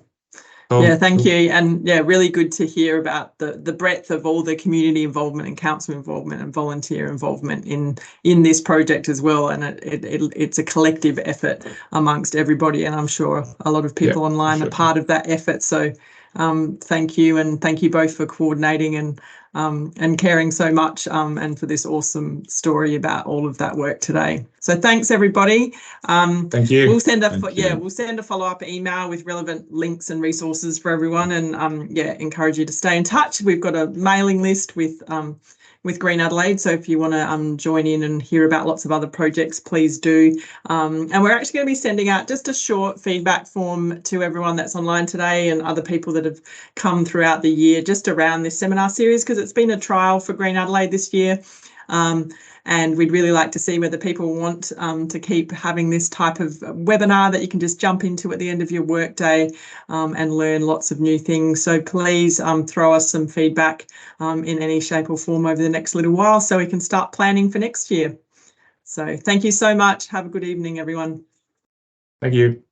Yeah, thank you. And yeah, really good to hear about the breadth of all the community involvement and council involvement and volunteer involvement in this project as well. And it's a collective effort amongst everybody. And I'm sure a lot of people online are part of that effort. So thank you. And thank you both for coordinating and caring so much and for this awesome story about all of that work today. So thanks, everybody. Thank you. We'll send a follow-up email with relevant links and resources for everyone, and encourage you to stay in touch. We've got a mailing list with Green Adelaide, so if you want to join in and hear about lots of other projects, please do. And we're actually going to be sending out just a short feedback form to everyone that's online today and other people that have come throughout the year just around this seminar series, because it's been a trial for Green Adelaide this year. And we'd really like to see whether people want to keep having this type of webinar that you can just jump into at the end of your workday and learn lots of new things. So please throw us some feedback in any shape or form over the next little while so we can start planning for next year. So thank you so much. Have a good evening, everyone. Thank you.